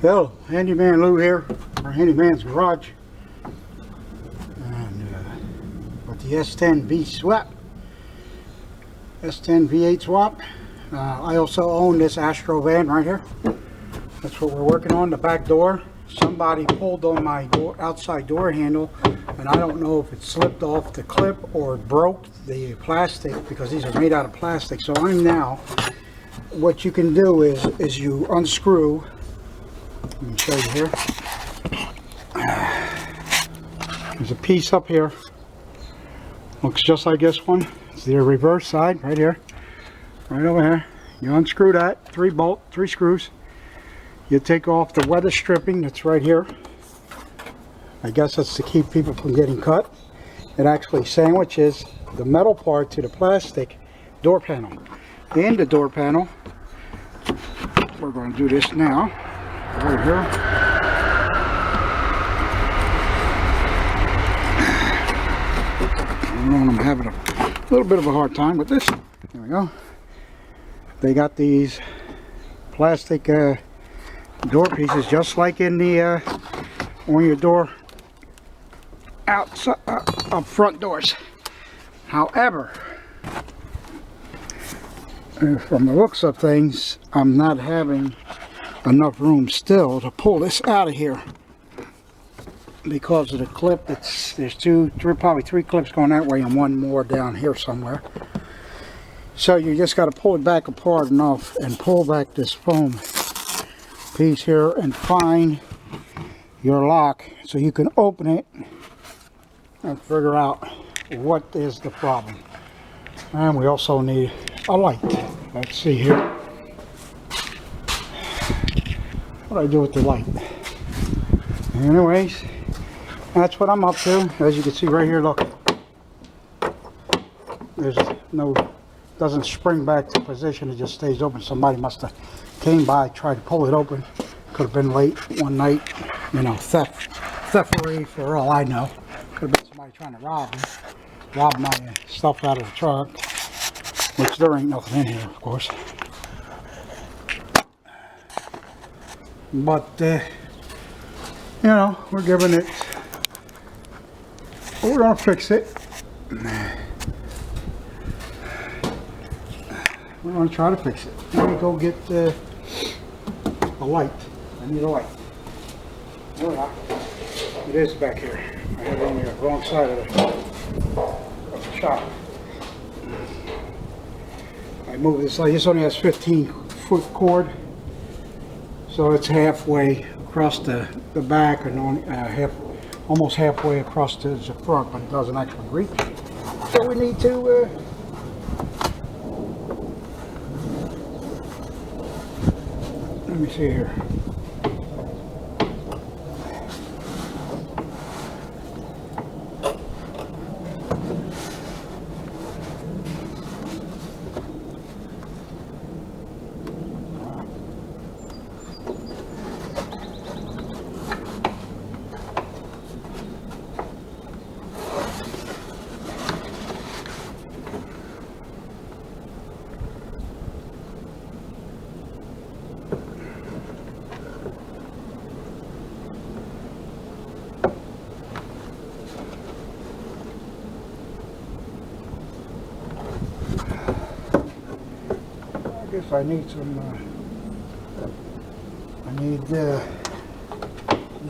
Hello, Handyman Lou here, for Handyman's Garage, and with the S10 swap, S10 V8 swap. I also own this Astro van right here. That's what we're working on, the back door. Somebody pulled on my door, outside door handle, and I don't know if it slipped off the clip or broke the plastic, because these are made out of plastic. So what you can do is you unscrew. Let me show you here. There's a piece up here. Looks just like this one. It's the reverse side right here. Right over here. You unscrew that. 3 screws. You take off the weather stripping that's right here. I guess that's to keep people from getting cut. It actually sandwiches the metal part to the plastic door panel. And the door panel, we're going to do this now. Right here. I'm having a little bit of a hard time with this. There we go. They got these plastic door pieces, just like in the on your door outside up front doors. However, from the looks of things, I'm not having enough room still to pull this out of here because of the clip. There's probably three clips going that way and one more down here somewhere. So you just got to pull it back apart enough and pull back this foam piece here and find your lock so you can open it and figure out what is the problem. And we also need a light. Let's see here. What do I do with the light? Anyways, that's what I'm up to. As you can see right here, look. There's doesn't spring back to position. It just stays open. Somebody must have came by, tried to pull it open. Could have been late one night. You know, theftery for all I know. Could have been somebody trying to rob my stuff out of the truck. Which there ain't nothing in here, of course. But, you know, we're giving it, we're going to fix it. We're going to try to fix it. Let me go get a light. I need a light. Oh, yeah. It is back here. I have it on the wrong side of the shop. I move this light. This only has 15-foot cord. So it's halfway across the back and on, almost halfway across to the front, but it doesn't actually reach. So we need to let me see here. I need some,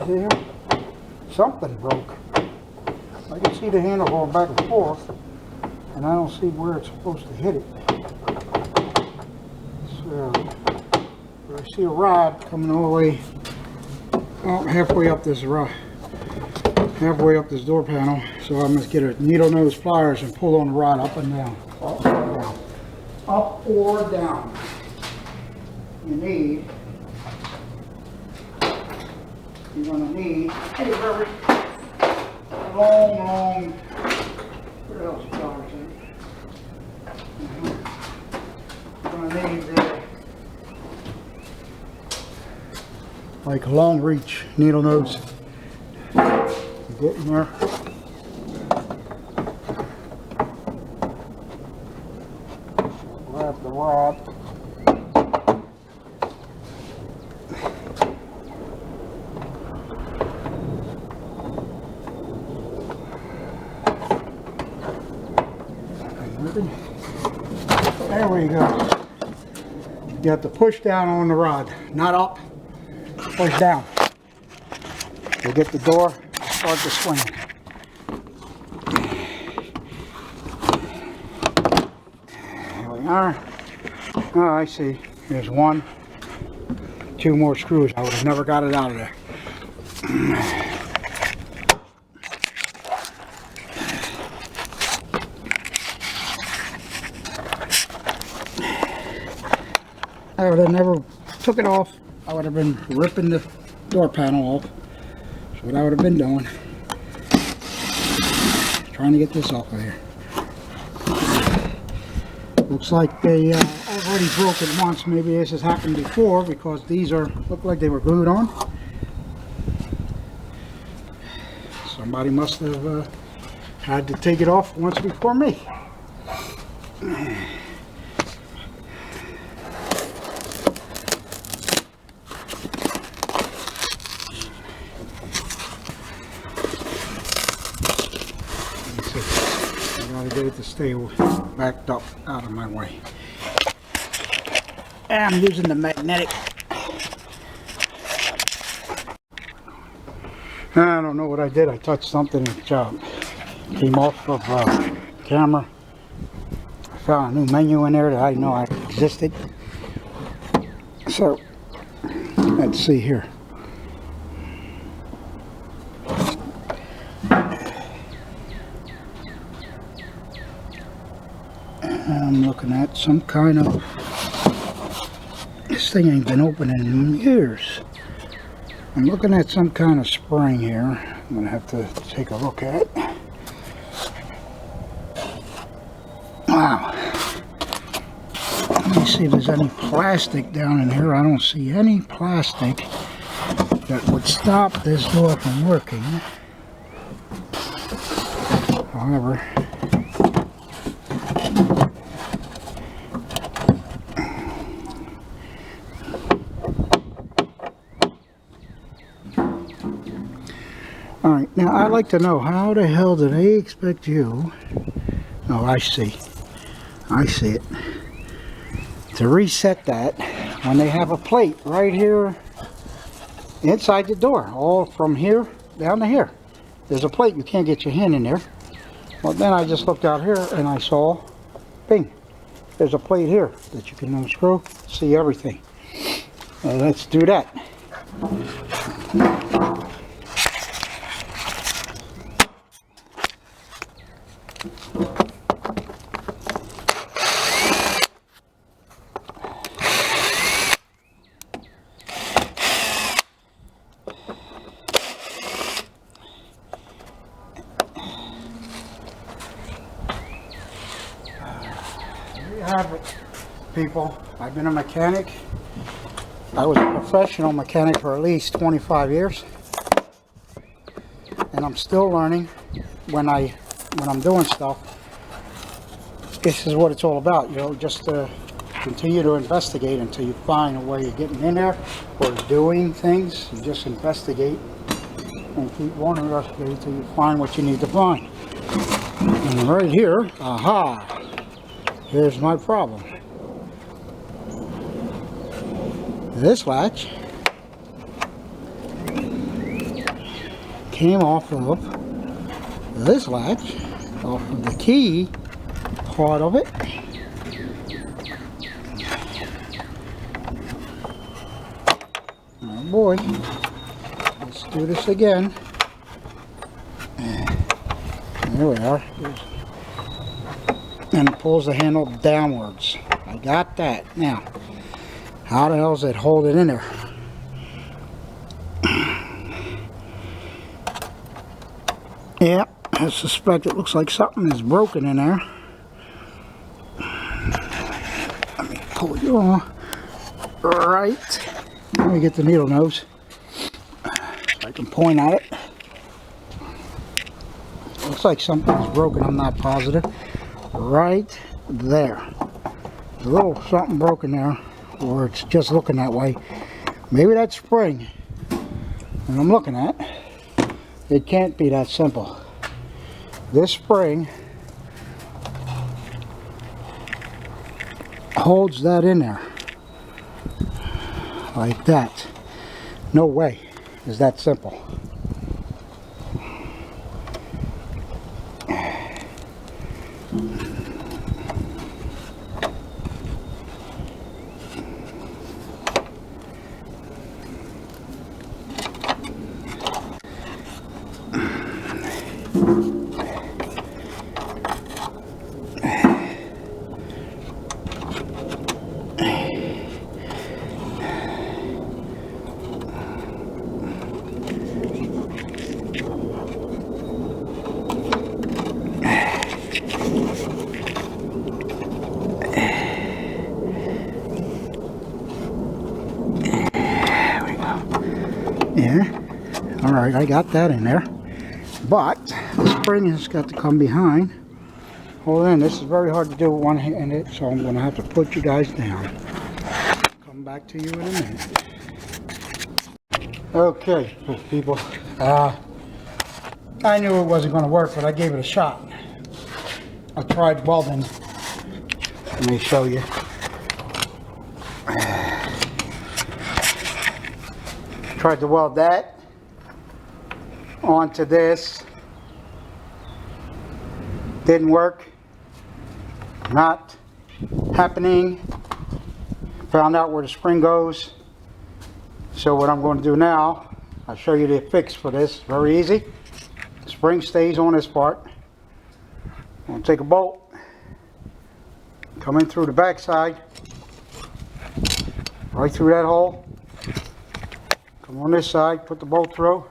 there, something broke. I can see the handle going back and forth, and I don't see where it's supposed to hit it. So, I see a rod coming all the way, halfway up this door panel. So I must get a needle nose pliers and pull on the rod up and down, up or down, up or down. You're going to need a very long, where else is pliers in? You're going to need like a long reach needle nose. Get in there. Grab the rod. There we go. You have to push down on the rod, not up. Push down. You get the door, start to swing. There we are. Oh, I see. There's 1, 2 more screws. I would have never got it out of there. I would have never took it off. I would have been ripping the door panel off. That's what I would have been doing. Trying to get this off of here. Looks like they already broke it once. Maybe this has happened before because these look like they were glued on. Somebody must have had to take it off once before me. Get it to stay backed up out of my way. And I'm using the magnetic. I don't know what I did. I touched something and it came off of camera. I found a new menu in there that I didn't know I existed. So let's see here. I'm looking at some kind of, this thing ain't been open in years. I'm looking at some kind of spring here. I'm going to have to take a look at. Wow. Let me see if there's any plastic down in here. I don't see any plastic that would stop this door from working. However, alright, now I'd like to know, how the hell do they expect you, oh I see it, to reset that when they have a plate right here inside the door, all from here down to here. There's a plate, you can't get your hand in there. Well, then I just looked out here and I saw, bing, there's a plate here that you can unscrew, see everything. Well, let's do that. Have it, people. I've been a mechanic. I was a professional mechanic for at least 25 years, and I'm still learning. When I'm doing stuff, this is what it's all about, you know, just to continue to investigate until you find a way of getting in there or doing things. You just investigate and keep one investigate until you find what you need to find. And right here, aha, here's my problem. This latch came off of this latch, off of the key part of it. Oh boy, let's do this again. There we are. And it pulls the handle downwards. I got that. Now, how the hell does it hold it in there? Yeah, I suspect it looks like something is broken in there. Let me pull you off. Right. Let me get the needle nose so I can point at it. Looks like something's broken, I'm not positive. Right there. There's a little something broken there, or it's just looking that way. Maybe that spring that I'm looking at, it can't be that simple. This spring holds that in there like that. No way is that simple. Yeah, all right, I got that in there, but the spring has got to come behind. Hold on, this is very hard to do with one handed, so I'm going to have to put you guys down. Come back to you in a minute. Okay, people, I knew it wasn't going to work, but I gave it a shot. I tried welding. Let me show you. Tried to weld that onto this. Didn't work. Not happening. Found out where the spring goes. So what I'm going to do now, I'll show you the fix for this. Very easy. The spring stays on this part. I'm going to take a bolt, come in through the back side, right through that hole. Come on this side, put the bolt through.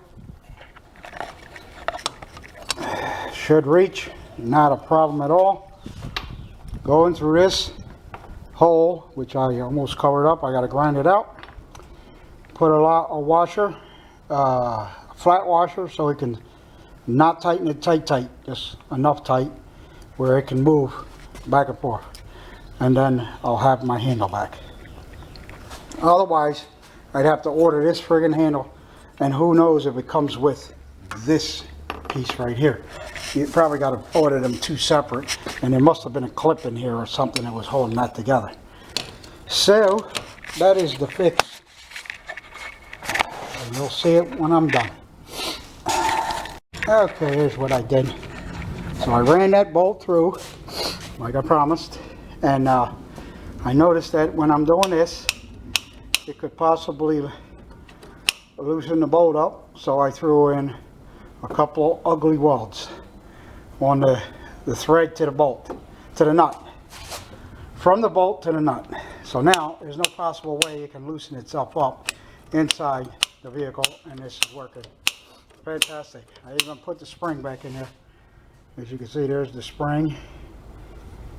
Should reach, not a problem at all. Going through this hole, which I almost covered up, I got to grind it out. Put a washer, a flat washer, so it can not tighten it tight, just enough tight where it can move back and forth. And then I'll have my handle back. Otherwise, I'd have to order this friggin' handle, and who knows if it comes with this piece right here. You probably got to order them two separate, and there must have been a clip in here or something that was holding that together. So that is the fix, and you'll see it when I'm done. Okay, here's what I did. So I ran that bolt through like I promised, and I noticed that when I'm doing this, it could possibly loosen the bolt up, so I threw in a couple ugly welds on the thread to the bolt, to the nut, from the bolt to the nut. So now there's no possible way it can loosen itself up inside the vehicle, and this is working fantastic. I even put the spring back in there. As you can see, there's the spring,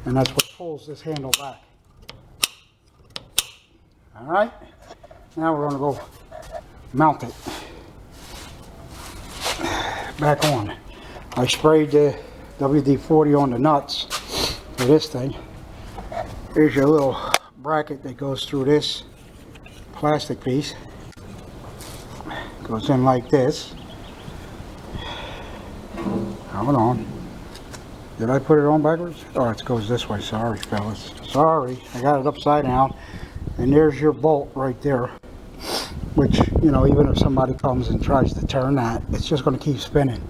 and that's what pulls this handle back. All right, now we're going to go mount it back on. I sprayed the WD-40 on the nuts for this thing. Here's your little bracket that goes through this plastic piece. Goes in like this. Hold on. Did I put it on backwards? Oh, it goes this way. Sorry, fellas. Sorry, I got it upside down. And there's your bolt right there, which, you know, even if somebody comes and tries to turn that, it's just going to keep spinning.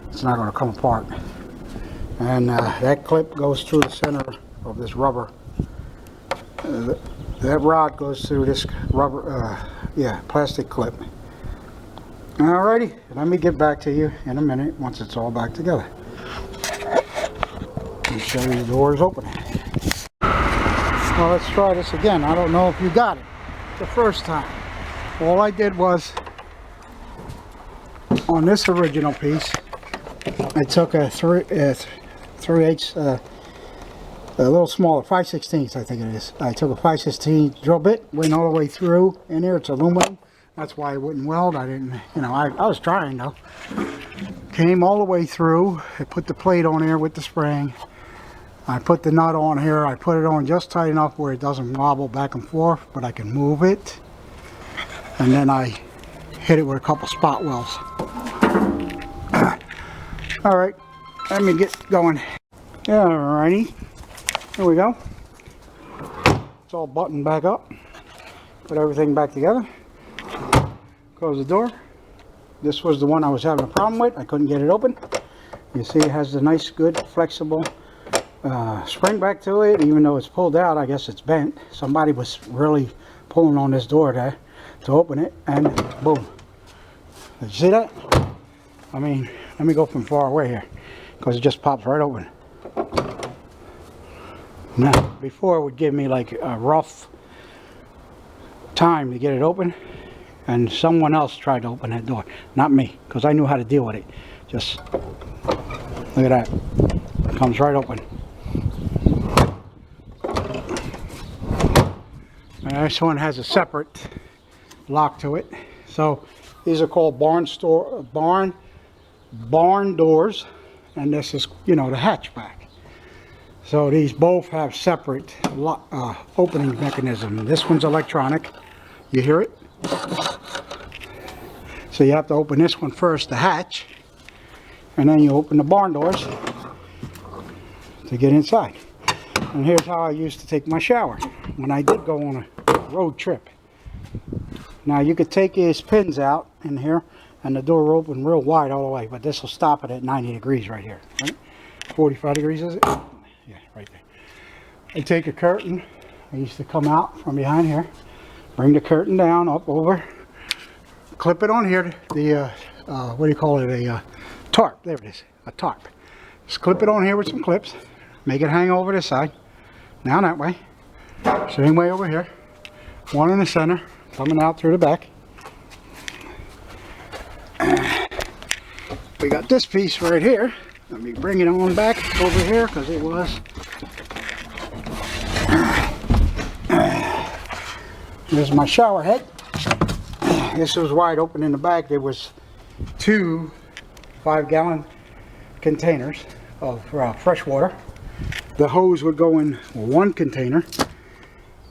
It's not going to come apart. And that clip goes through the center of this rubber. That rod goes through this rubber, plastic clip. Alrighty, let me get back to you in a minute once it's all back together. Let me show you the doors opening. Well, let's try this again. I don't know if you got it the first time. All I did was, on this original piece, I took a 3/8, a little smaller, 5/16 I think it is. I took a 5/16 drill bit, went all the way through in here. It's aluminum. That's why I wouldn't weld. I didn't, you know, I was trying though. Came all the way through. I put the plate on here with the spring. I put the nut on here. I put it on just tight enough where it doesn't wobble back and forth, but I can move it. And then I hit it with a couple spot welds. All right, let me get going. Alrighty, here we go. It's all buttoned back up. Put everything back together. Close the door. This was the one I was having a problem with. I couldn't get it open. You see it has the nice, good, flexible spring back to it. Even though it's pulled out, I guess it's bent. Somebody was really pulling on this door there to open it, and boom. Did you see that? I mean, let me go from far away here, because it just pops right open. Now, before it would give me like a rough time to get it open, and someone else tried to open that door, not me, because I knew how to deal with it. Just look at that, it comes right open. And this one has a separate lock to it. So these are called barn doors, and this is, you know, the hatchback. So these both have separate opening mechanism. This one's electronic. You hear it? So you have to open this one first, the hatch, and then you open the barn doors to get inside. And here's how I used to take my shower when I did go on a road trip. Now you could take these pins out in here and the door will open real wide all the way, but this will stop it at 90 degrees right here. Right? 45 degrees is it? Yeah, right there. I take a curtain. I used to come out from behind here, bring the curtain down, up over, clip it on here, the, what do you call it, a tarp. There it is, a tarp. Just clip it on here with some clips, make it hang over this side. Now that way, same way over here. One in the center, coming out through the back. We got this piece right here. Let me bring it on back over here, because it was. There's my shower head. This was wide open in the back. There was 2 5-gallon containers of fresh water. The hose would go in one container,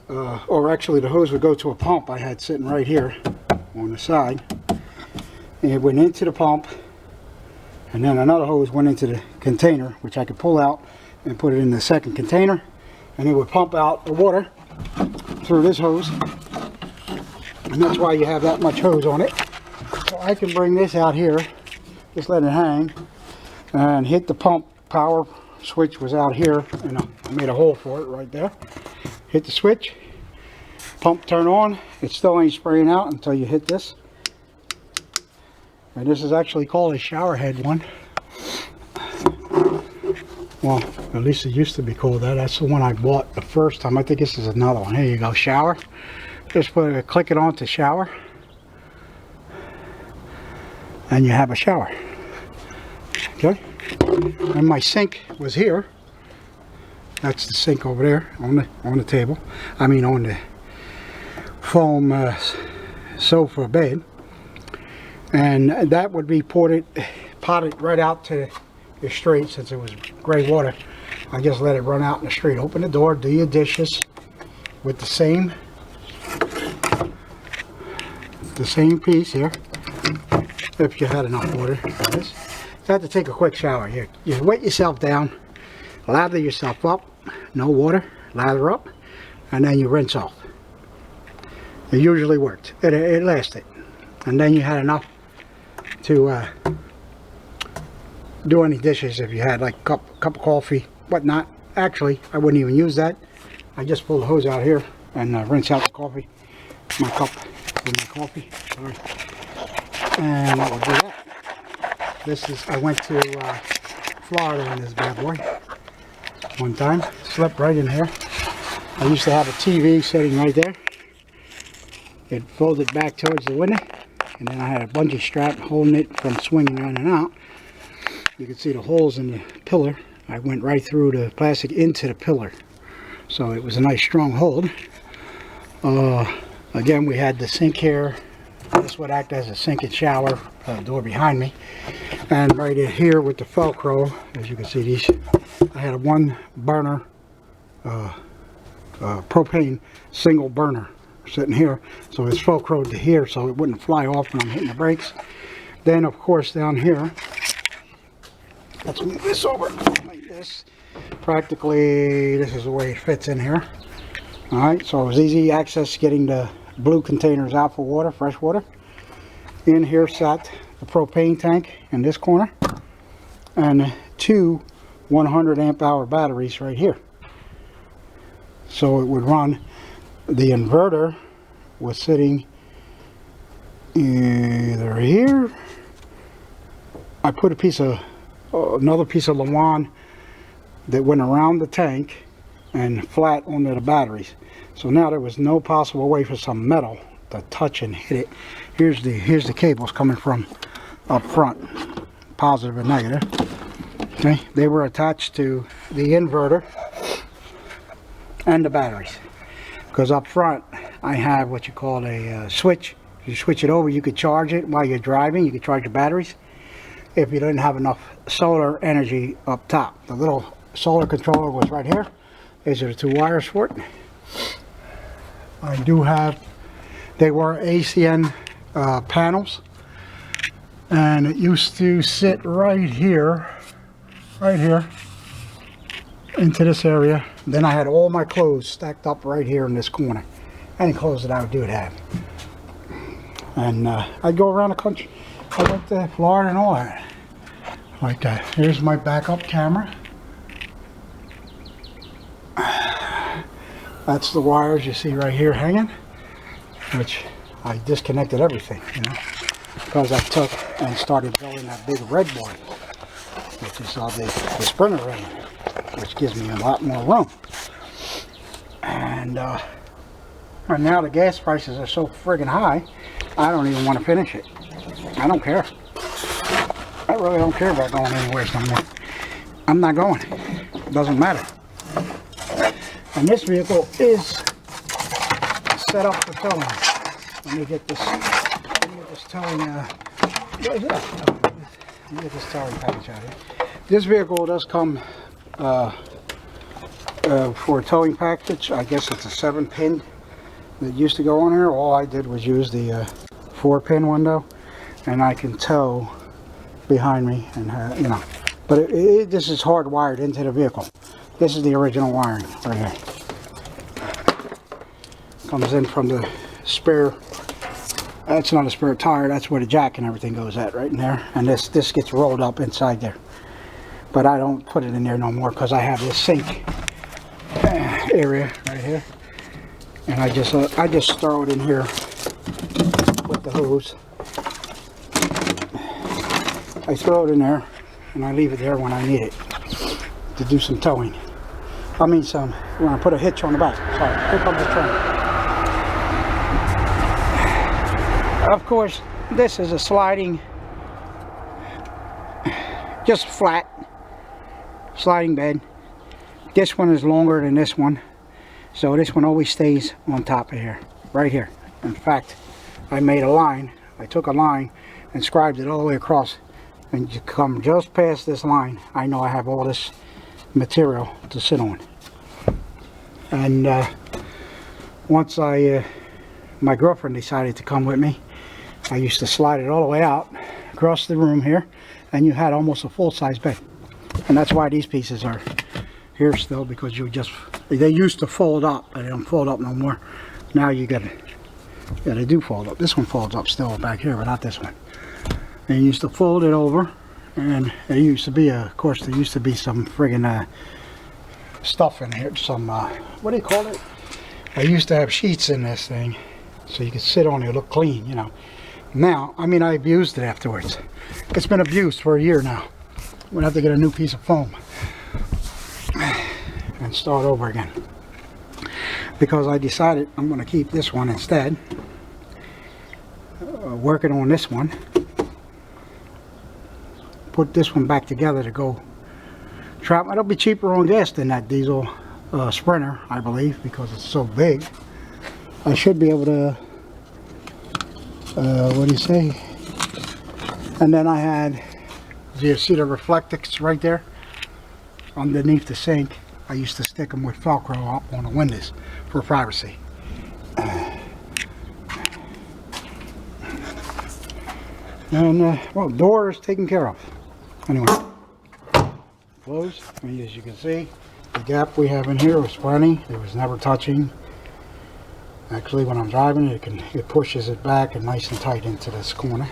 or actually the hose would go to a pump I had sitting right here on the side, and it went into the pump, and then another hose went into the container, which I could pull out and put it in the second container, and it would pump out the water through this hose, and that's why you have that much hose on it. So I can bring this out here, just let it hang, and hit the pump. Power switch was out here, and I made a hole for it right there. Hit the switch, pump turn on. It still ain't spraying out until you hit this. And this is actually called a shower head one. Well, at least it used to be called that. That's the one I bought the first time. I think this is another one. Here you go, shower. Just click it on to shower, and you have a shower. Okay. And my sink was here. That's the sink over there on the table. I mean on the foam sofa bed. And that would be potted right out to the street. Since it was gray water, I just let it run out in the street. Open the door, do your dishes with the same piece here, if you had enough water for this. You have to take a quick shower. You wet yourself down, lather yourself up, no water, lather up, and then you rinse off. It usually worked. It lasted. And then you had enough to do any dishes if you had like a cup of coffee, whatnot. Actually, I wouldn't even use that. I just pull the hose out here and rinse out the coffee, my cup with my coffee. Sorry. And that would do that. This is, I went to Florida in this bad boy one time. Slept right in here. I used to have a TV sitting right there. It folded back towards the window, and then I had a bungee strap holding it from swinging in and out. You can see the holes in the pillar. I went right through the plastic into the pillar, so it was a nice strong hold. Again, we had the sink here. This would act as a sink and shower, door behind me. And right in here with the Velcro, as you can see, these, I had a 1 burner propane single burner sitting here, so it's Velcroed to here so it wouldn't fly off when I'm hitting the brakes. Then of course down here, let's move this over like this. Practically this is the way it fits in here. Alright, so it was easy access getting the blue containers out for water, fresh water. In here sat the propane tank in this corner, and two 100 amp hour batteries right here. So it would run, the inverter was sitting either here. I put a piece of, another piece of Lawan that went around the tank and flat onto the batteries. So now there was no possible way for some metal to touch and hit it. Here's the cables coming from up front, positive and negative. Okay, they were attached to the inverter and the batteries. Because up front I have what you call a switch. You switch it over, you could charge it while you're driving. You could charge your batteries if you didn't have enough solar energy up top. The little solar controller was right here. These are the two wires for it. I do have, they were ACN panels, and it used to sit right here into this area. Then I had all my clothes stacked up right here in this corner. Any clothes that I would have. And I'd go around the country. I went to Florida and all that. Like that. Here's my backup camera. That's the wires you see right here hanging, which I disconnected everything, you know, because I took and started building that big red board, which is the Sprinter ring, which gives me a lot more room. And now the gas prices are so friggin' high, I don't even want to finish it. I don't care. I really don't care about going anywhere somewhere. I'm not going. It doesn't matter. And this vehicle is set up for towing. Let me get this towing, what is that? Let me get this towing package out of here. This vehicle does come for a towing package. I guess it's a 7-pin that used to go on here. All I did was use the 4-pin window, and I can tow behind me, and you know. But this is hardwired into the vehicle. This is the original wiring right here. Comes in from the spare. That's not a spare tire. That's where the jack and everything goes at, right in there. And this gets rolled up inside there. But I don't put it in there no more because I have this sink area right here, and I just throw it in here with the hose. I throw it in there and I leave it there when I need it to do some towing. I mean when I put a hitch on the back. Sorry, here comes the train. Of course, this is a sliding, just flat sliding bed. This one is longer than this one, so this one always stays on top of here, right here. In fact, I made a line. I took a line and scribed it all the way across, and you come just past this line, I know I have all this material to sit on. And once my girlfriend decided to come with me, I used to slide it all the way out across the room here, and you had almost a full-size bed. And that's why these pieces are here still, because they used to fold up, but they don't fold up no more. Now you got it. Yeah, they do fold up. This one folds up still back here, but not this one. They used to fold it over, and there used to be of course there used to be some friggin' stuff in here, some what do you call it? I used to have sheets in this thing, so you could sit on it, look clean, you know. Now, I mean, I abused it afterwards. It's been abused for a year now. I'm gonna have to get a new piece of foam and start over again, because I decided I'm gonna keep this one instead. Working on this one. Put this one back together to go trap. It'll be cheaper on gas than that diesel Sprinter, I believe, because it's so big. I should be able to what do you say? And then I had, do you see the reflectors right there underneath the sink? I used to stick them with Velcro up on the windows for privacy. And well, door is taken care of. Anyway, closed. I mean, as you can see, the gap we have in here was plenty. It was never touching. Actually, when I'm driving, it pushes it back and nice and tight into this corner.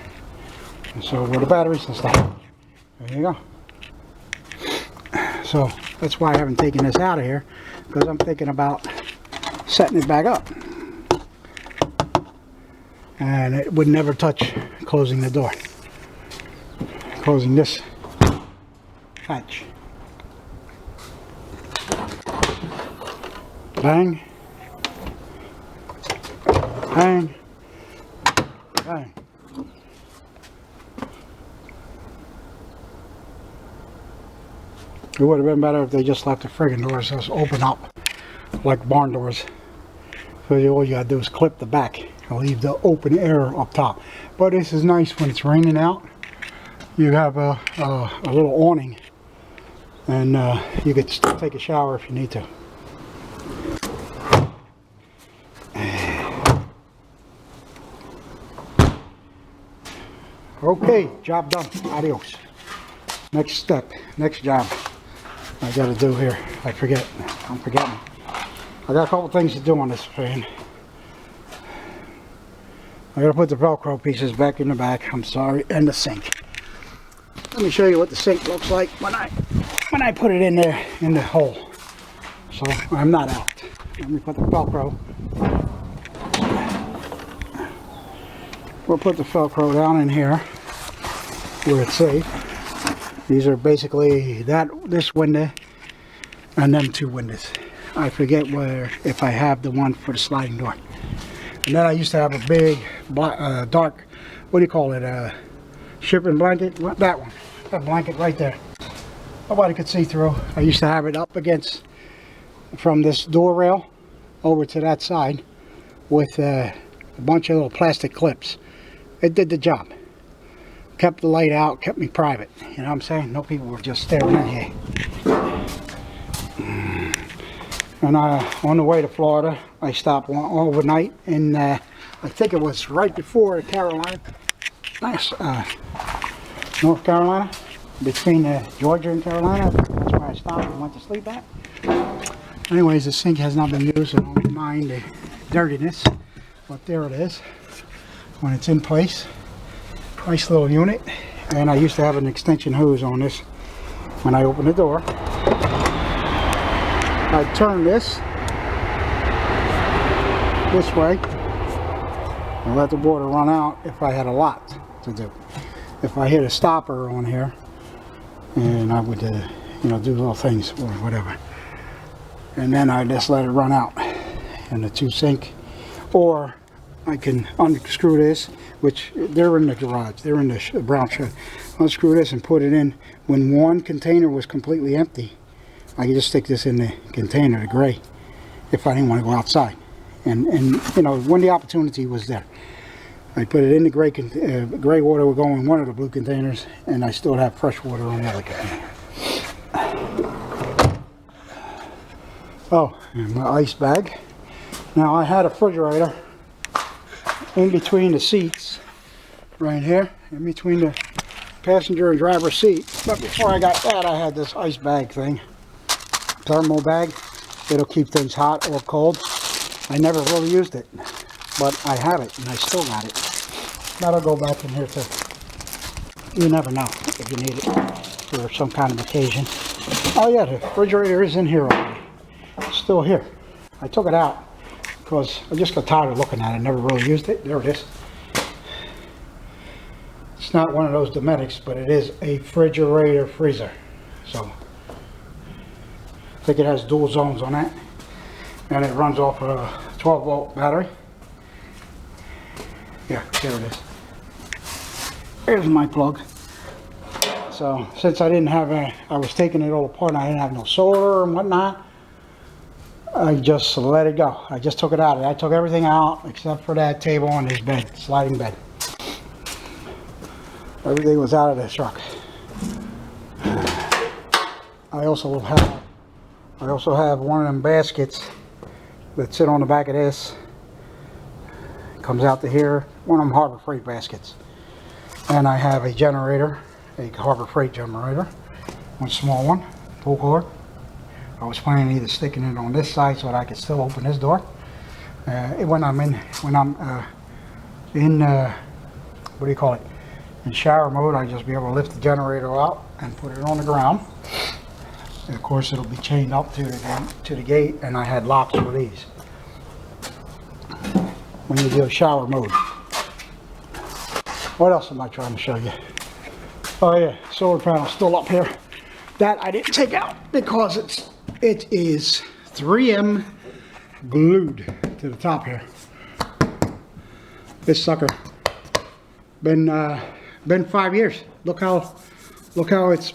And so with the batteries and stuff, there you go. So that's why I haven't taken this out of here, because I'm thinking about setting it back up. And it would never touch closing the door. Closing this hatch. Bang. Bang. Bang. It would have been better if they just left the friggin' doors just open up like barn doors. So all you gotta do is clip the back and leave the open air up top. But this is nice when it's raining out. You have a little awning, and you could still take a shower if you need to. Okay, job done. Adios. Next step, next job I gotta do here. I forget. I'm forgetting. I got a couple things to do on this fan. I gotta put the Velcro pieces back in the back. I'm sorry, and the sink. Let me show you what the sink looks like when I put it in there in the hole. So I'm not out. Let me put the Velcro. We'll put the Velcro down in here where it's safe. These are basically this window and them two windows. I forget if I have the one for the sliding door. And then I used to have a big dark, what do you call it, shipping blanket. That one, that blanket right there. Nobody could see through. I used to have it up against from this door rail over to that side with a bunch of little plastic clips. It did the job. Kept the light out, kept me private. You know what I'm saying? No people were just staring in here. And on the way to Florida, I stopped overnight in, I think it was right before Carolina, North Carolina, between Georgia and Carolina. That's where I stopped and went to sleep at. Anyways, the sink has not been used, so don't mind the dirtiness. But there it is, when it's in place. Nice little unit. And I used to have an extension hose on this when I opened the door. I'd turn this way and let the water run out if I had a lot to do. If I hit a stopper on here, and I would you know, do little things or whatever, and then I just let it run out in the two sink. Or I can unscrew this, which they're in the garage, they're in the brown shed. Unscrew this and put it in. When one container was completely empty, I could just stick this in the container, the gray, if I didn't want to go outside. And you know, when the opportunity was there, I put it in the gray water would go in one of the blue containers, and I still have fresh water on the other container. Oh, and my ice bag. Now I had a refrigerator in between the seats, right here, in between the passenger and driver seat. But before I got that, I had this ice bag thing, thermal bag. It'll keep things hot or cold. I never really used it, but I have it, and I still got it. That'll go back in here too. You never know if you need it for some kind of occasion. Oh yeah, the refrigerator is in here already. It's still here. I took it out because I just got tired of looking at it. I never really used it. There it is. It's not one of those Domestics, but it is a refrigerator freezer. So I think it has dual zones on that, and it runs off a 12-volt battery. Yeah, there it is. Here's my plug. So since I didn't have I was taking it all apart and I didn't have no solder and whatnot, I just let it go. I just took it out. I took everything out except for that table and this bed, sliding bed. Everything was out of the truck. I also have one of them baskets that sit on the back of this. Comes out to here. One of them Harbor Freight baskets. And I have a generator, a Harbor Freight generator, one small one, full cord. I was planning either sticking it on this side so that I could still open this door, when I'm in what do you call it, in shower mode, I just be able to lift the generator out and put it on the ground. And of course, it'll be chained up to the gate, and I had locks for these when you do a shower mode. What else am I trying to show you? Oh yeah, solar panel still up here. That I didn't take out because it is 3M glued to the top here. This sucker been 5 years. Look how it's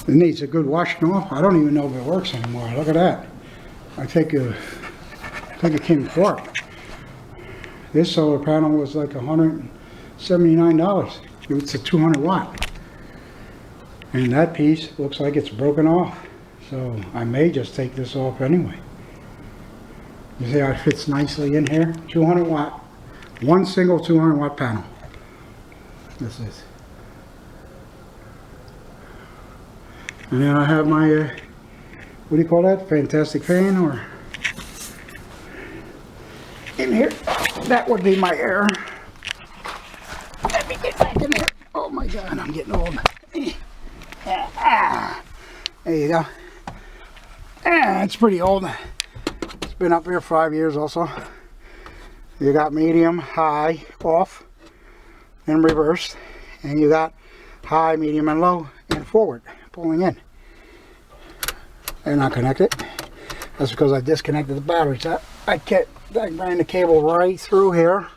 it needs a good washing off. I don't even know if it works anymore. Look at that. I think it came apart. This solar panel was like $179. It's a 200 watt. And that piece looks like it's broken off. So I may just take this off anyway. You see how it fits nicely in here? 200 watt. One single 200 watt panel. This is. And then I have my, what do you call that? Fantastic fan, or in here. That would be my air. Let me get back in there. Oh my God, I'm getting old. There you go. It's pretty old. It's been up here 5 years also. You got medium, high, off, and reversed. And you got high, medium, and low, and forward, pulling in. They're not connected. That's because I disconnected the batteries. I ran the cable right through here,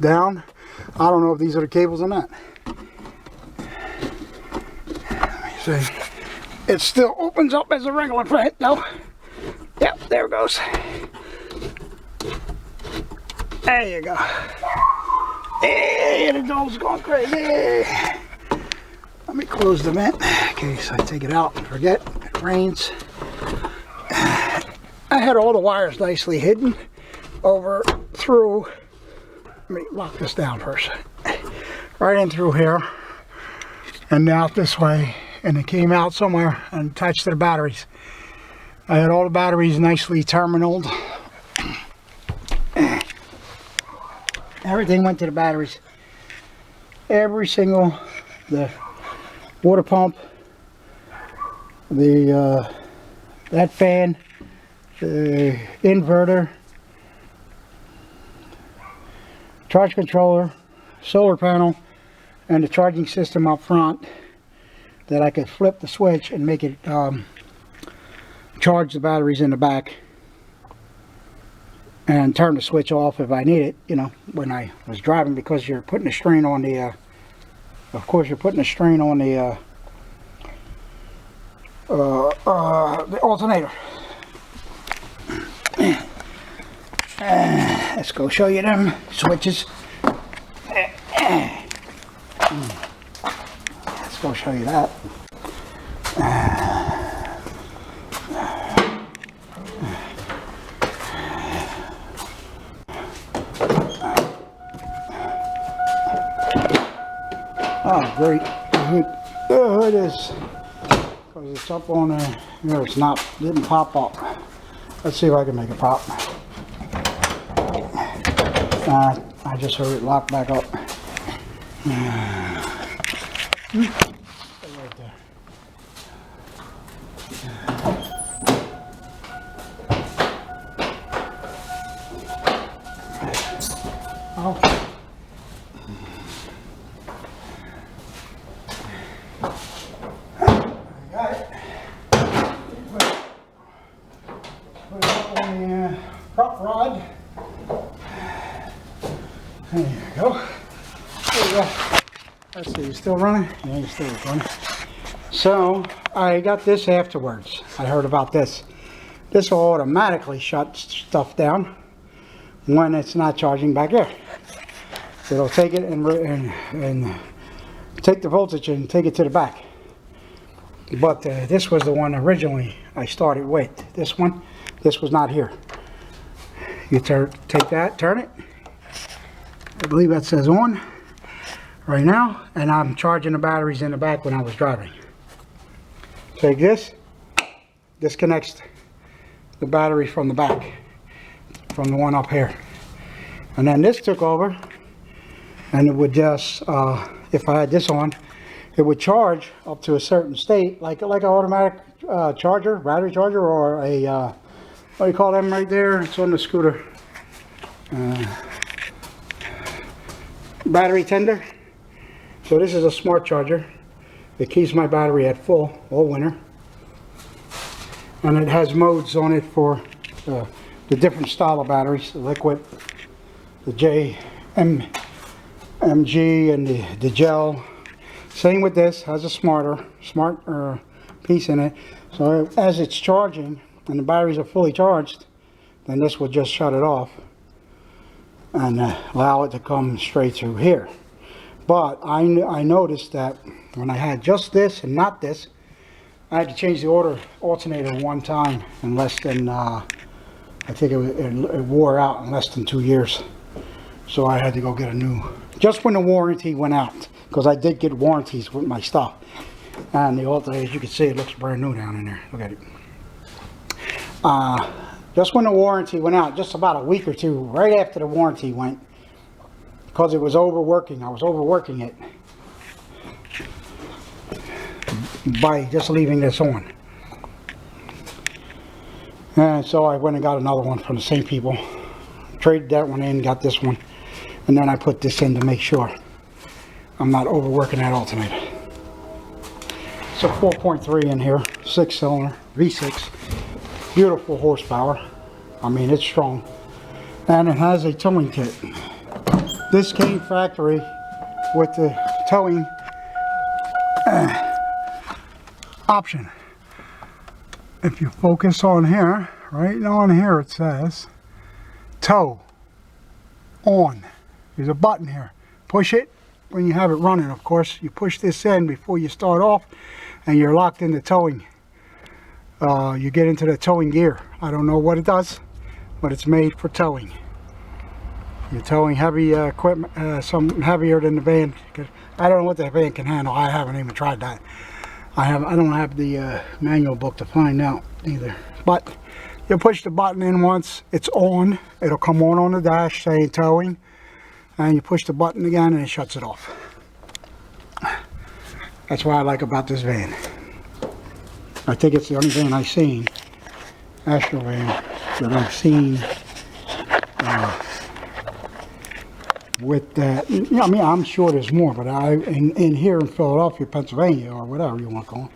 down. I don't know if these are the cables or not. Let me see. It still opens up as a regular fan, though. Yep, there it goes. There you go. Hey, the doll's going crazy. Let me close the vent in case I take it out and forget. It rains. I had all the wires nicely hidden over through. Let me lock this down first. Right in through here and out this way, and it came out somewhere and attached to the batteries. I had all the batteries nicely terminaled. Everything went to the batteries. Every single, the water pump, the that fan, the inverter, charge controller, solar panel, and the charging system up front that I could flip the switch and make it charge the batteries in the back and turn the switch off if I need it, you know, when I was driving, because you're putting a strain on the of course you're putting a strain on the alternator. Let's go show you them switches. Let's go show you that. Oh, great. Oh, it is. Because it's up on there. No, it's not. It didn't pop up. Let's see if I can make it pop. I just heard it lock back up. Right there. Oh. Prop rod. There you go. There you go. Let's see, you still running? Yeah, you're still running. So I got this afterwards. I heard about this. This will automatically shut stuff down when it's not charging back here. It'll take it and take the voltage and take it to the back. But this was the one originally I started with. This one, this was not here. You take that, turn it. I believe that says on right now, and I'm charging the batteries in the back when I was driving. Take this, disconnects the battery from the back, from the one up here. And then this took over, and it would just, if I had this on, it would charge up to a certain state, like an automatic charger, battery charger, or a, what do you call them right there? It's on the scooter. Battery tender. So this is a smart charger. It keeps my battery at full all winter. And it has modes on it for the different style of batteries, the liquid, the MG, and the gel. Same with this, has a smart piece in it. So as it's charging and the batteries are fully charged, then this will just shut it off and allow it to come straight through here. But I noticed that when I had just this and not this, I had to change the alternator one time in less than, I think it wore out in less than 2 years. So I had to go get a new, just when the warranty went out, because I did get warranties with my stuff. And the alternator, as you can see, it looks brand new down in there. Look at it. Just when the warranty went out, just about a week or two, right after the warranty went, because it was overworking, I was overworking it by just leaving this on. And so I went and got another one from the same people, traded that one in, got this one, and then I put this in to make sure I'm not overworking that alternator. It's a 4.3 in here, 6-cylinder, V6, beautiful horsepower. I mean, it's strong, and it has a towing kit. This came factory with the towing option. If you focus on here, right on here, it says tow on. There's a button here. Push it when you have it running, of course. You push this in before you start off, and you're locked into towing. You get into the towing gear. I don't know what it does, but it's made for towing. You're towing heavy equipment, something heavier than the van. I don't know what the van can handle. I haven't even tried that. I don't have the manual book to find out either. But you push the button in once, it's on. It'll come on the dash saying towing, and you push the button again and it shuts it off. That's what I like about this van. I think it's the only van I've seen, Astro van, that I've seen with that. I mean, I'm sure there's more, but in here in Philadelphia, Pennsylvania, or whatever you want to call it.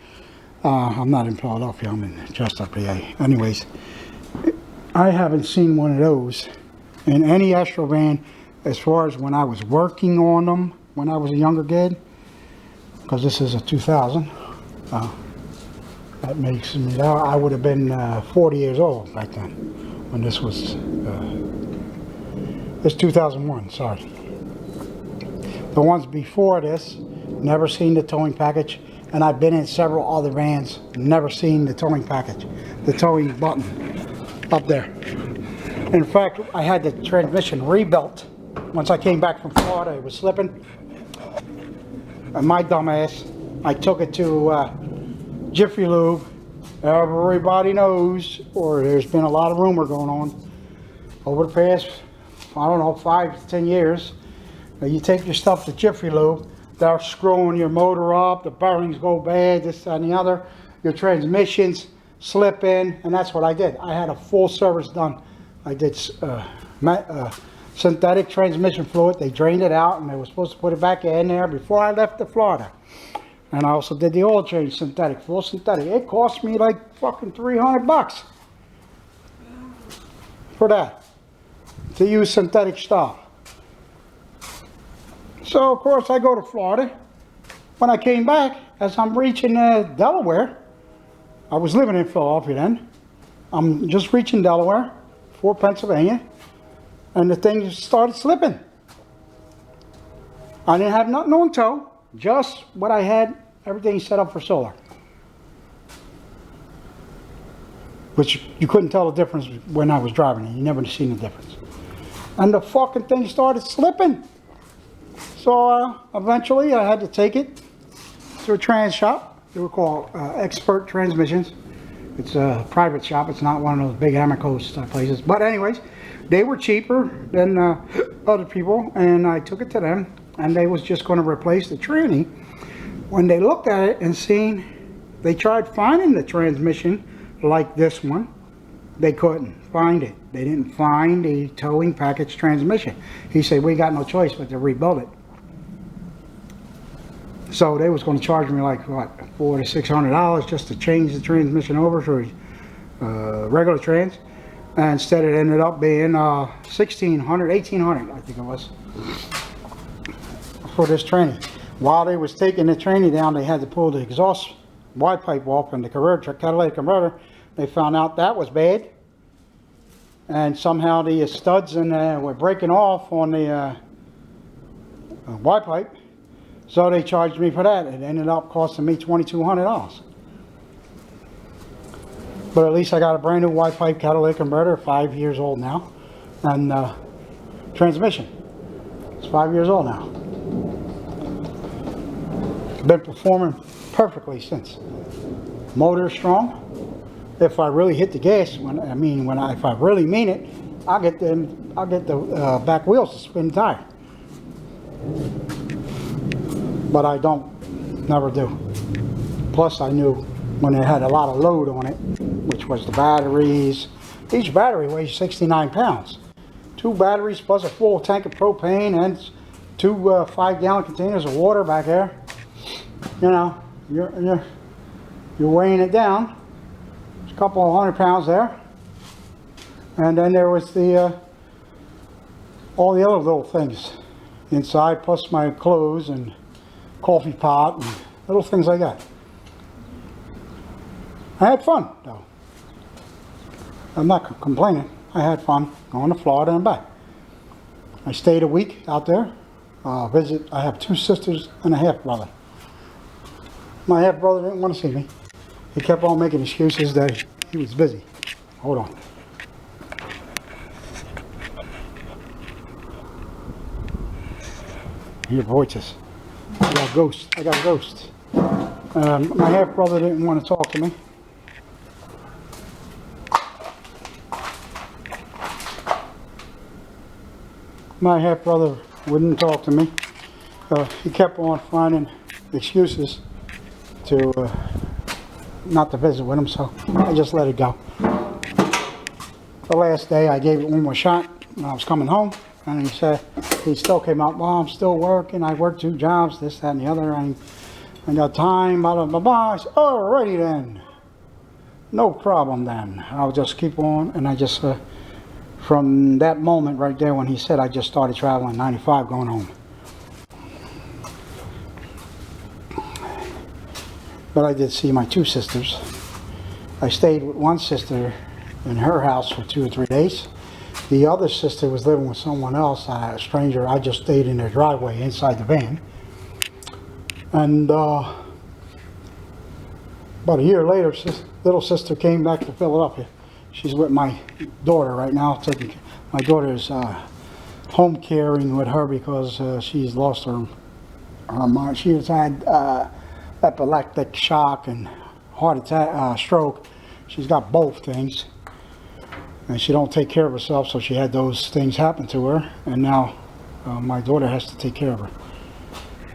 I'm not in Philadelphia, I'm in Chestnut, PA. Anyways, I haven't seen one of those in any Astro van as far as when I was working on them when I was a younger kid, because this is a 2000. That makes me, I would have been 40 years old back then when this was, it's 2001, sorry. The ones before this, never seen the towing package, and I've been in several other vans, never seen the towing package, the towing button up there. In fact, I had the transmission rebuilt. Once I came back from Florida, it was slipping. And my dumbass, I took it to Jiffy Lube. Everybody knows, or there's been a lot of rumor going on over the past, I don't know, 5 to 10 years. Now you take your stuff to Jiffy Lube, they're screwing your motor up, the bearings go bad, this and the other, your transmissions slip in, and that's what I did. I had a full service done. I did synthetic transmission fluid. They drained it out, and they were supposed to put it back in there before I left to Florida. And I also did the oil change synthetic, full synthetic. It cost me like fucking $300 for that, to use synthetic stuff. So of course I go to Florida. When I came back, as I'm reaching Delaware, I was living in Philadelphia then. I'm just reaching Delaware for Pennsylvania, and the thing just started slipping. I didn't have nothing on tow, just what I had, everything set up for solar. Which you couldn't tell the difference when I was driving it. You never seen the difference. And the fucking thing started slipping. So eventually I had to take it to a trans shop. They were called Expert Transmissions. It's a private shop. It's not one of those big Amerco's places. But anyways, they were cheaper than other people, and I took it to them, and they was just going to replace the tranny. When they looked at it and seen, they tried finding the transmission like this one. They couldn't find it. They didn't find the towing package transmission. He said, we got no choice but to rebuild it. So they was going to charge me like what, $400 to $600 just to change the transmission over to regular trans. And instead it ended up being $1,600, $1,800 I think it was, for this tranny. While they was taking the tranny down, they had to pull the exhaust wide pipe off and the catalytic converter. They found out that was bad, and somehow the studs were breaking off on the wide pipe. So they charged me for that. It ended up costing me $2,200. But at least I got a brand new wide pipe catalytic converter, 5 years old now, and transmission. It's 5 years old now. Been performing perfectly since. Motor strong. If I really hit the gas, if I really mean it, I'll get the back wheels to spin the tire. But I don't, never do. Plus I knew when it had a lot of load on it, which was the batteries. Each battery weighs 69 pounds. 2 batteries plus a full tank of propane and 2 5-gallon containers of water back there. You know, you're weighing it down. There's a couple of 100 pounds there. And then there was the all the other little things inside, plus my clothes and coffee pot and little things like that. I had fun though. I'm not complaining. I had fun going to Florida and back. I stayed a week out there. I have 2 sisters and a half brother. My half brother didn't want to see me. He kept on making excuses that he was busy. Hold on. Hear voices. I got ghosts. I got ghosts. My half brother didn't want to talk to me. My half brother wouldn't talk to me. He kept on finding excuses to not to visit with him, so I just let it go. The last day I gave it one more shot when I was coming home, and he still came out, well, I'm still working, I work 2 jobs, this, that, and the other, and I got time, blah, blah, blah, blah. I said, alrighty then, no problem then, I'll just keep on. And I just, from that moment right there when he said, I just started traveling 95 going home. But I did see my 2 sisters. I stayed with one sister in her house for 2 or 3 days. The other sister was living with someone else, a stranger. I just stayed in their driveway inside the van. And about a year later, little sister came back to Philadelphia. She's with my daughter right now. My daughter's home caring with her because she's lost her mind. She has had epileptic shock and heart attack, stroke. She's got both things, and she don't take care of herself, so she had those things happen to her, and now my daughter has to take care of her.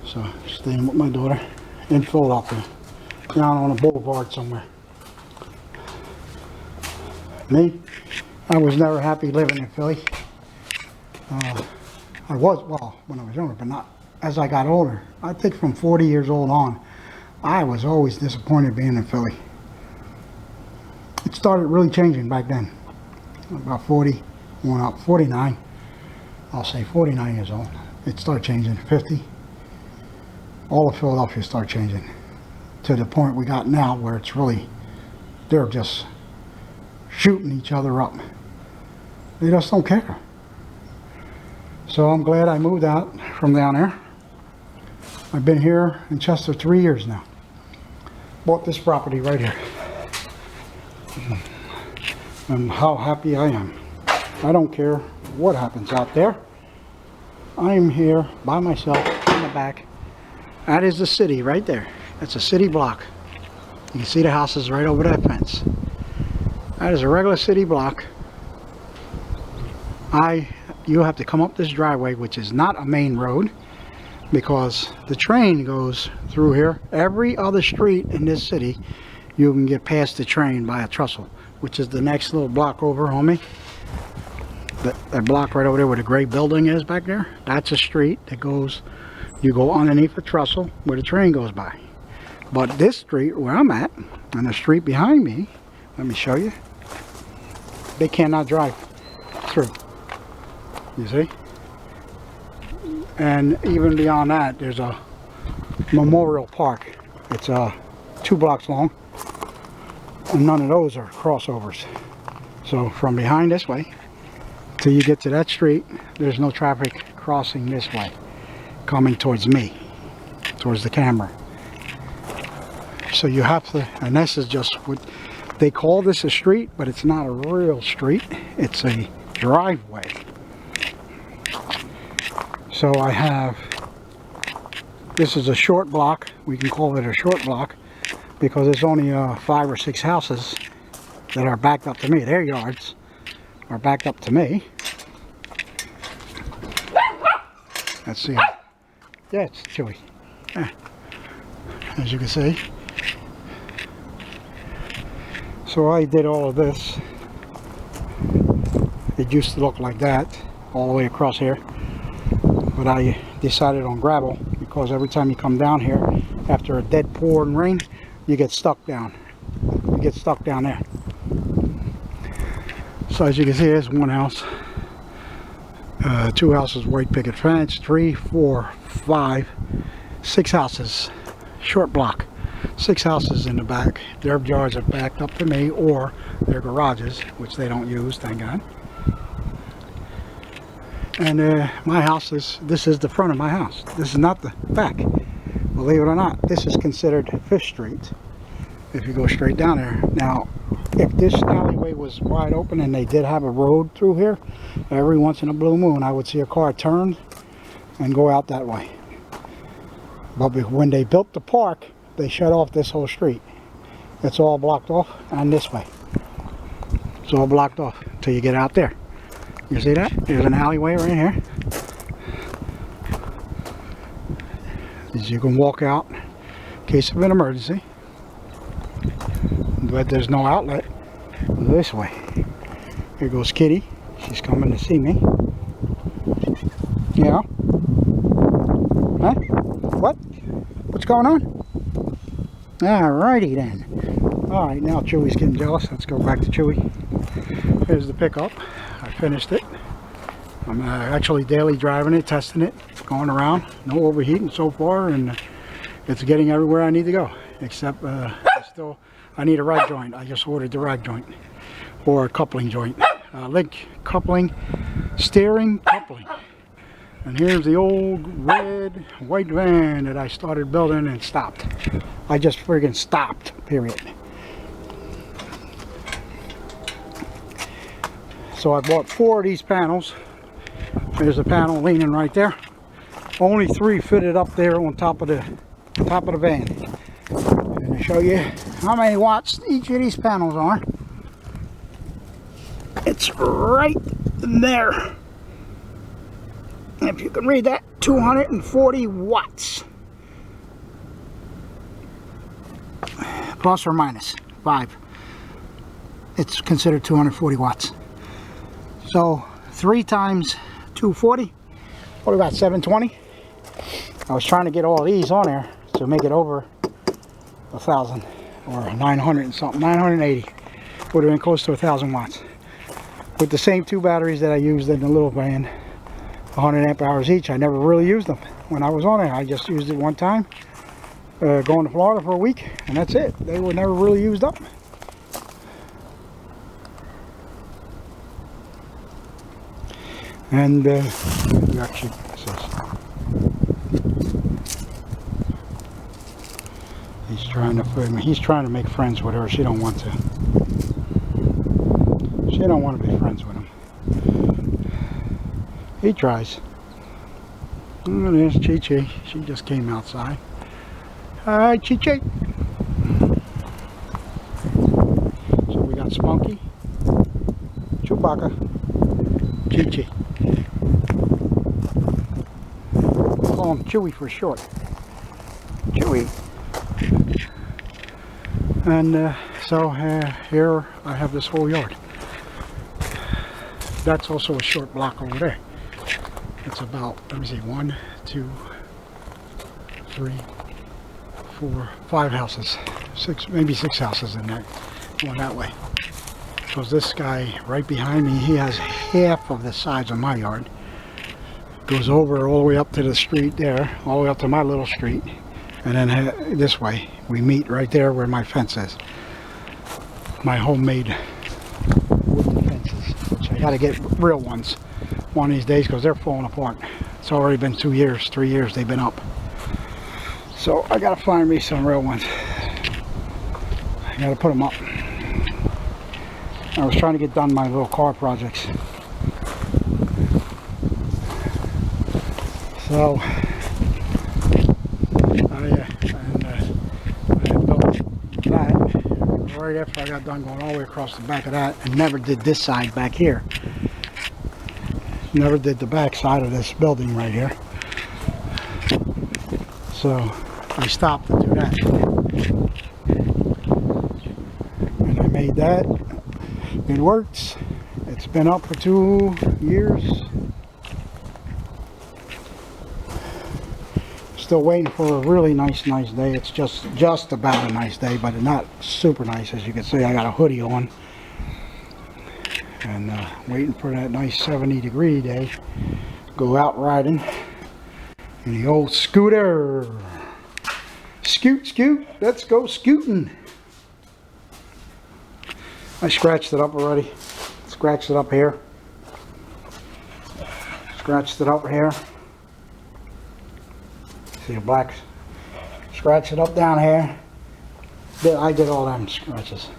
So she's staying with my daughter in Philadelphia, down on a boulevard somewhere. Me, I was never happy living in Philly. I was, well, when I was younger, but not as I got older. I think from 40 years old on, I was always disappointed being in Philly. It started really changing back then. About 40, going up 49. I'll say 49 years old. It started changing. 50. All of Philadelphia started changing to the point we got now where it's really, they're just shooting each other up. They just don't care. So I'm glad I moved out from down there. I've been here in Chester 3 years now. Bought this property right here. And how happy I am. I don't care what happens out there. I am here by myself in the back. That is the city right there. That's a city block. You can see the houses right over that fence. That is a regular city block. You have to come up this driveway, which is not a main road, because the train goes through here. Every other street in this city, you can get past the train by a trestle, which is the next little block over, homie. That block right over there where the gray building is back there, that's a street that goes, you go underneath the trestle where the train goes by. But this street where I'm at, and the street behind me, let me show you, they cannot drive through. You see? And even beyond that, there's a memorial park. It's 2 blocks long, and none of those are crossovers. So from behind this way till you get to that street, there's no traffic crossing this way coming towards me, towards the camera. So you have to, and this is just what they call this, a street, but it's not a real street, it's a driveway. So I have, this is a short block, we can call it a short block, because there's only 5 or 6 houses that are backed up to me. Their yards are backed up to me. Let's see. Yeah, it's Chewy. Yeah. As you can see. So I did all of this. It used to look like that all the way across here, but I decided on gravel because every time you come down here after a dead pouring rain, you get stuck down. You get stuck down there. So as you can see, there's one house, 2 houses, white picket fence, 3, 4, 5, 6 houses, short block. 6 houses in the back. Their yards are backed up to me, or their garages, which they don't use, thank God. And my house is, this is the front of my house. This is not the back. Believe it or not, this is considered 5th Street if you go straight down there. Now, if this alleyway was wide open and they did have a road through here, every once in a blue moon I would see a car turn and go out that way. But when they built the park, they shut off this whole street. It's all blocked off, and this way. It's all blocked off until you get out there. You see that? There's an alleyway right here. As you can walk out in case of an emergency. But there's no outlet this way. Here goes Kitty. She's coming to see me. Yeah. Huh? What? What's going on? Alrighty then. Alright, now Chewy's getting jealous. Let's go back to Chewy. Here's the pickup. I finished it. I'm actually daily driving it, testing it, going around. No overheating so far, and it's getting everywhere I need to go. Except I need a rag joint. I just ordered the rag joint, or a coupling joint. Link coupling, steering coupling. And here's the old red white van that I started building and stopped. I just friggin' stopped, period. So I bought 4 of these panels. There's a panel leaning right there. Only 3 fitted up there on top of the van. And to show you how many watts each of these panels are, it's right there. If you can read that, 240 watts. Plus or minus 5. It's considered 240 watts. So 3 times 240, what about 720? I was trying to get all these on there to make it over 1,000 or 900 and something, 980. Would have been close to 1,000 watts. With the same 2 batteries that I used in the little van, 100 amp hours each. I never really used them when I was on it. I just used it one time, going to Florida for a week, and that's it. They were never really used up. And actually, he's trying to make friends with her. She don't want to. She don't want to be friends with him. He tries. Oh, there's Chi-Chi. She just came outside. Hi, Chi-Chi. So we got Spunky. sucker. Chi-Chi. Call him Chewy for short. Chewy. And so here I have this whole yard. That's also a short block over there. It's about, let me see, 1, 2, 3, 4, 5 houses. 6, maybe 6 houses in that, going that way. Because this guy right behind me, he has half of the size of my yard. Goes over all the way up to the street there, all the way up to my little street. And then this way, we meet right there where my fence is. My homemade wooden fences, which I gotta get real ones one of these days because they're falling apart. It's already been 2 years, 3 years they've been up. So I gotta find me some real ones. I gotta put them up. I was trying to get done my little car projects. So I built that right after I got done going all the way across the back of that, and never did this side back here. Never did the back side of this building right here. So I stopped to do that. And I made that. It works. It's been up for 2 years. Still waiting for a really nice day. It's just about a nice day, but not super nice. As you can see, I got a hoodie on. And waiting for that nice 70-degree day. Go out riding in the old scooter. Scoot, let's go scooting. I scratched it up already. Scratched it up here. Scratched it up here. See the black? Scratch it up down here. I did all them scratches.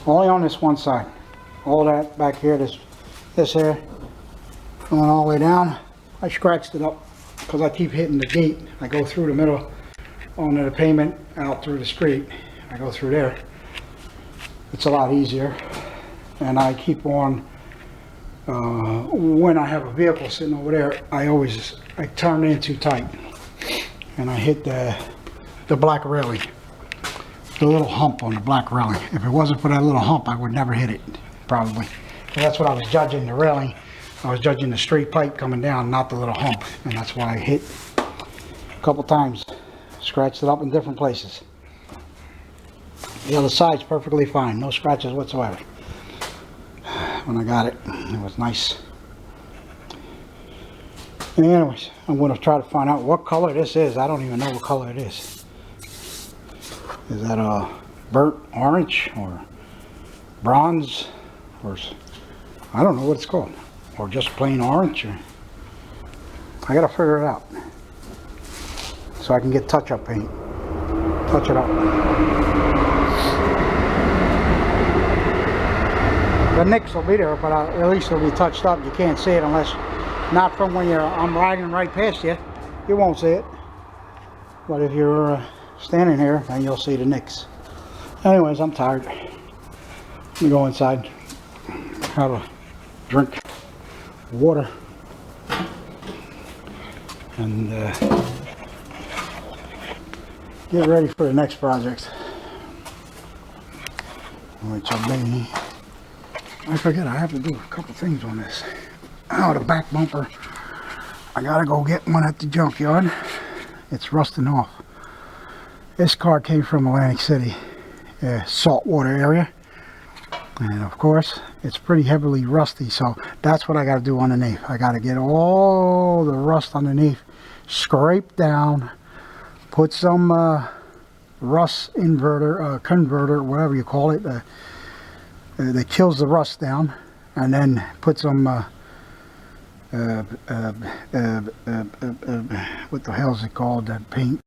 Only on this one side. All that back here, this here, going all the way down. I scratched it up because I keep hitting the gate. I go through the middle onto the pavement, out through the street. I go through there. It's a lot easier. And I keep on, when I have a vehicle sitting over there, I turn in too tight. And I hit the black railing. The little hump on the black railing. If it wasn't for that little hump, I would never hit it, probably. So that's what I was judging, the railing. I was judging the straight pipe coming down, not the little hump. And that's why I hit a couple times. Scratched it up in different places. The other side's perfectly fine. No scratches whatsoever. When I got it, it was nice. Anyways, I'm going to try to find out what color this is. I don't even know what color it is. Is that a burnt orange or bronze or I don't know what it's called, or just plain orange. Or I got to figure it out so I can get touch-up paint. Touch it up. The nicks will be there, but at least it'll be touched up. You can't see it unless. Not from when I'm riding right past you. You won't see it. But if you're standing here, then you'll see the nicks. Anyways, I'm tired. Let me go inside. Have a drink. Water. And get ready for the next project. Which will be... I forget, I have to do a couple things on this. Oh, the back bumper. I gotta go get one at the junkyard. It's rusting off. This car came from Atlantic City, saltwater area. And of course, it's pretty heavily rusty, so that's what I gotta do underneath. I gotta get all the rust underneath, scrape down, put some rust converter, whatever you call it, that kills the rust down, and then put some what the hell is it called, that paint?